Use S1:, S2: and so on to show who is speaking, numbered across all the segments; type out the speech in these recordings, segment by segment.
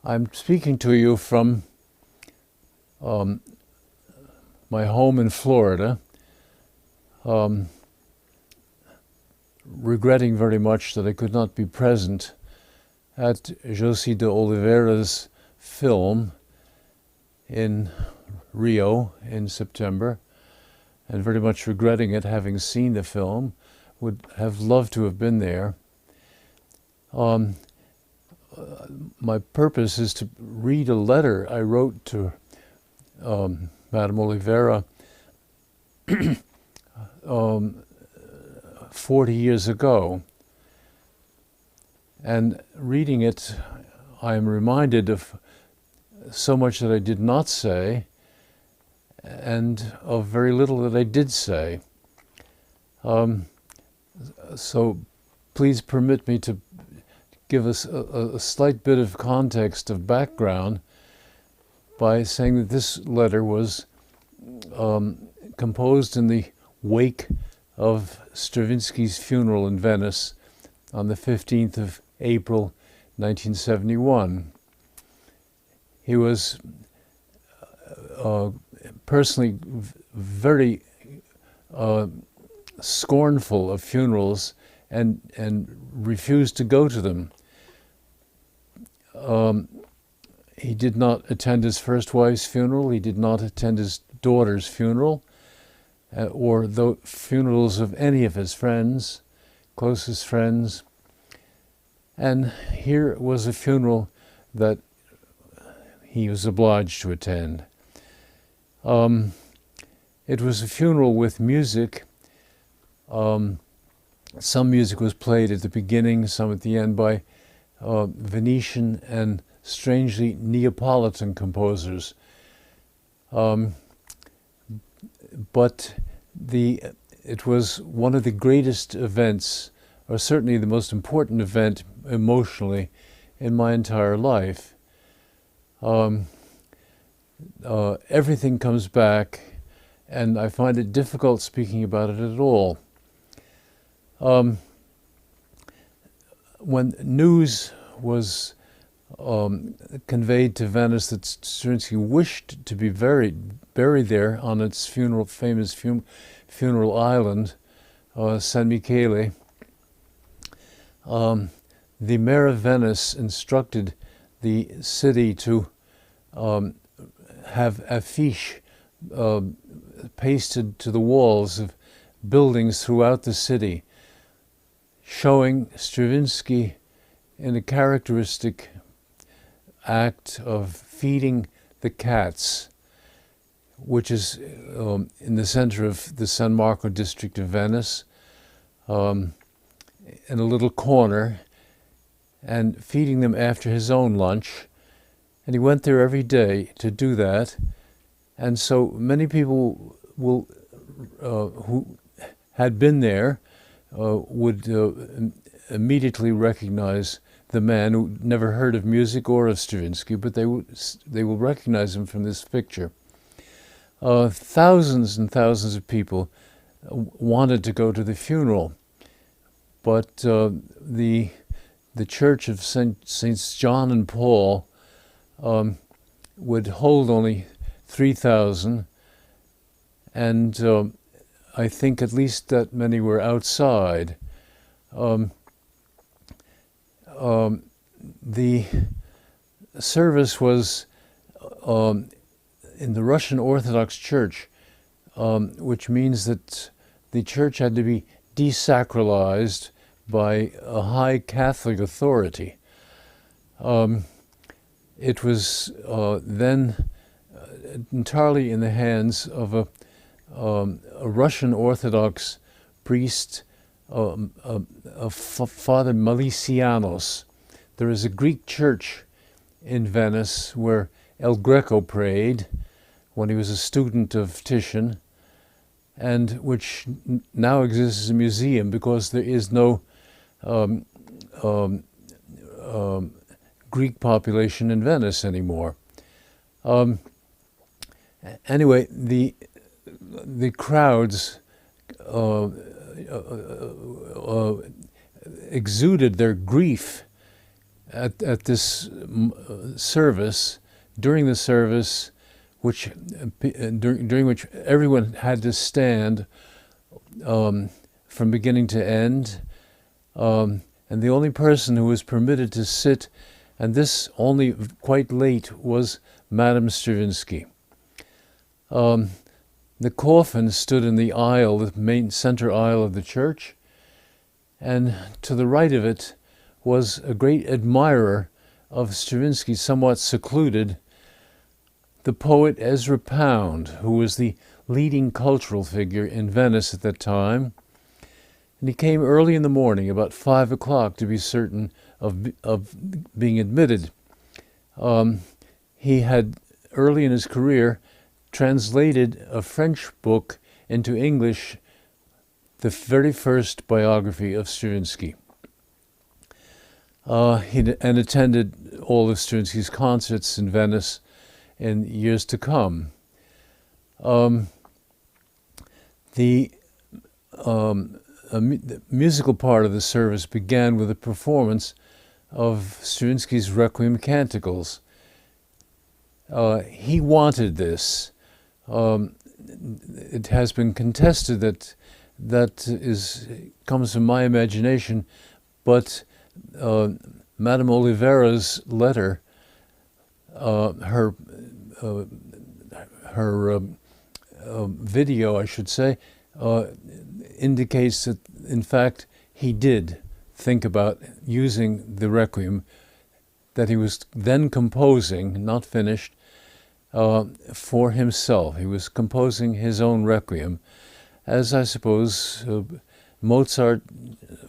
S1: I'm speaking to you from my home in Florida, regretting very much that I could not be present at Jocy de Oliveira's film in Rio in September, and very much regretting it, having seen the film. Would have loved to have been there. My purpose is to read a letter I wrote to Madame Oliveira 40 years ago. And reading it, I am reminded of so much that I did not say and of very little that I did say. So please permit me to give us a slight bit of context of background by saying that this letter was composed in the wake of Stravinsky's funeral in Venice on the 15th of April 1971. He was personally very scornful of funerals and refused to go to them. He did not attend his first wife's funeral. He did not attend his daughter's funeral, or the funerals of any of his friends, closest friends. And here was a funeral that he was obliged to attend. It was a funeral with music. Some music was played at the beginning, some at the end by Venetian and strangely Neapolitan composers. But it was one of the greatest events, or certainly the most important event emotionally in my entire life. Everything comes back, and I find it difficult speaking about it at all. When news was conveyed to Venice that Stravinsky wished to be buried there on its famous funeral island, San Micaelis, the mayor of Venice instructed the city to have affiche pasted to the walls of buildings throughout the city, showing Stravinsky in a characteristic act of feeding the cats, which is in the center of the San Marco district of Venice, in a little corner, and feeding them after his own lunch. And he went there every day to do that. And so many people who had been there would immediately recognize the man who never heard of music or of Stravinsky, but they will recognize him from this picture. Thousands and thousands of people wanted to go to the funeral, but the Church of Saints John and Paul would hold only 3,000, and I think at least that many were outside. The service was in the Russian Orthodox Church, which means that the church had to be desacralized by a high Catholic authority. It was then entirely in the hands of a Russian Orthodox priest, Father Malicianos. There is a Greek church in Venice where El Greco prayed when he was a student of Titian, and which now exists as a museum because there is no Greek population in Venice anymore. Anyway, the crowds exuded their grief at this service, during the service, during which everyone had to stand from beginning to end, and the only person who was permitted to sit, and this only quite late, was Madame Stravinsky. The coffin stood in the aisle, the main center aisle of the church, and to the right of it was a great admirer of Stravinsky, somewhat secluded, the poet Ezra Pound, who was the leading cultural figure in Venice at that time. And he came early in the morning, about 5 o'clock, to be certain of being admitted. He had, early in his career, translated a French book into English, the very first biography of Stravinsky. And attended all of Stravinsky's concerts in Venice in years to come. The musical part of the service began with a performance of Stravinsky's Requiem canticles. He wanted this. It has been contested that comes from my imagination, but Madame Oliveira's letter, her video, I should say, indicates that, in fact, he did think about using the Requiem that he was then composing, not finished, for himself. He was composing his own Requiem, as I suppose Mozart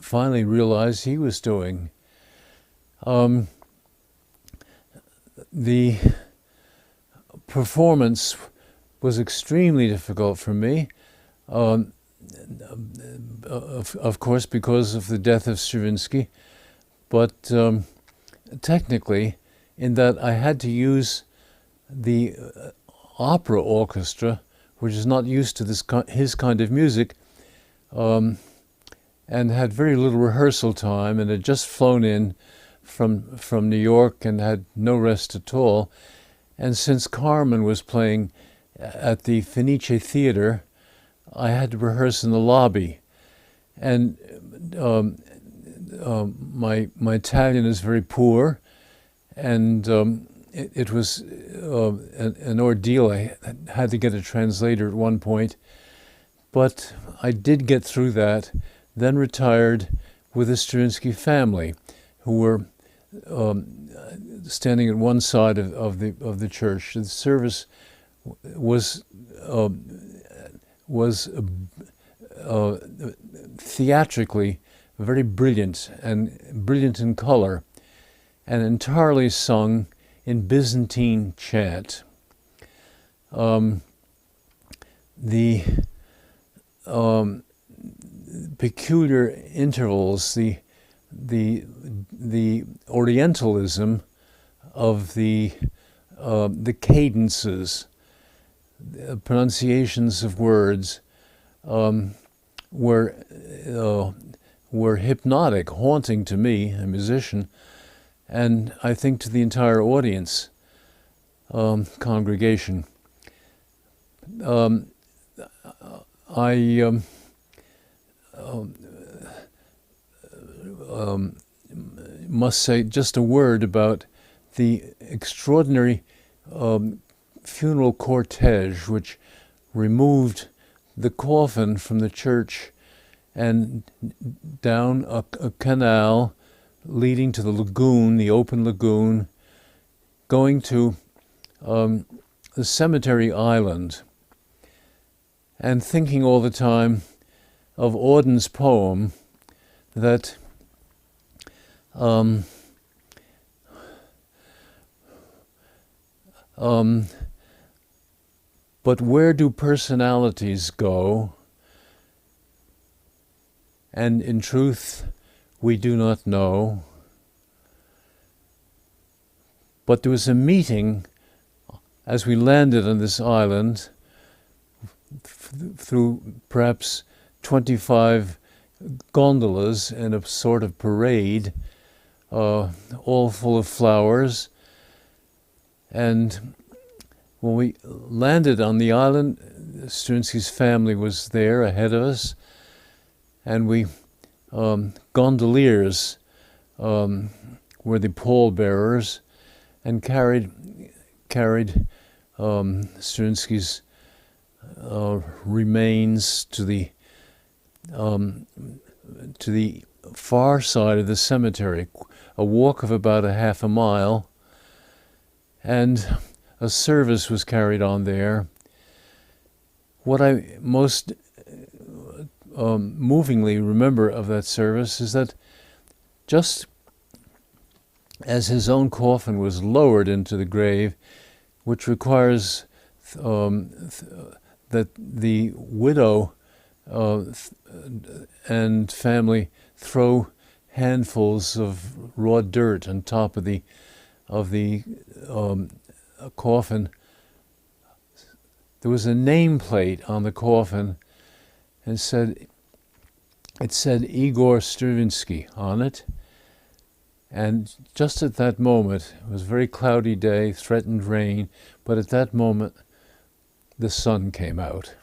S1: finally realized he was doing. The performance was extremely difficult for me, of course because of the death of Stravinsky, but technically in that I had to use the opera orchestra, which is not used to his kind of music, and had very little rehearsal time, and had just flown in from New York and had no rest at all. And since Carmen was playing at the Venice Theater, I had to rehearse in the lobby. And my Italian is very poor, and it was an ordeal. I had to get a translator at one point, but I did get through that, then retired with the Stravinsky family, who were standing at one side of the church. The service was theatrically very brilliant in color, and entirely sung in Byzantine chant. The peculiar intervals, the Orientalism of the cadences, the pronunciations of words, were hypnotic, haunting to me, a musician, and I think to the entire audience, congregation. I must say just a word about the extraordinary funeral cortege which removed the coffin from the church and down a canal leading to the lagoon, the open lagoon, going to the cemetery island, and thinking all the time of Auden's poem that but where do personalities go? And in truth, we do not know. But there was a meeting as we landed on this island through perhaps 25 gondolas in a sort of parade all full of flowers. And when we landed on the island, Stravinsky's family was there ahead of us, and we gondoliers were the pallbearers and carried Stravinsky's remains to the far side of the cemetery, a walk of about a half a mile, and a service was carried on there. What I most movingly remember of that service is that just as his own coffin was lowered into the grave, which requires that the widow and family throw handfuls of raw dirt on top of the coffin. There was a nameplate on the coffin, and it said Igor Stravinsky on it. And just at that moment, it was a very cloudy day, threatened rain, but at that moment, the sun came out.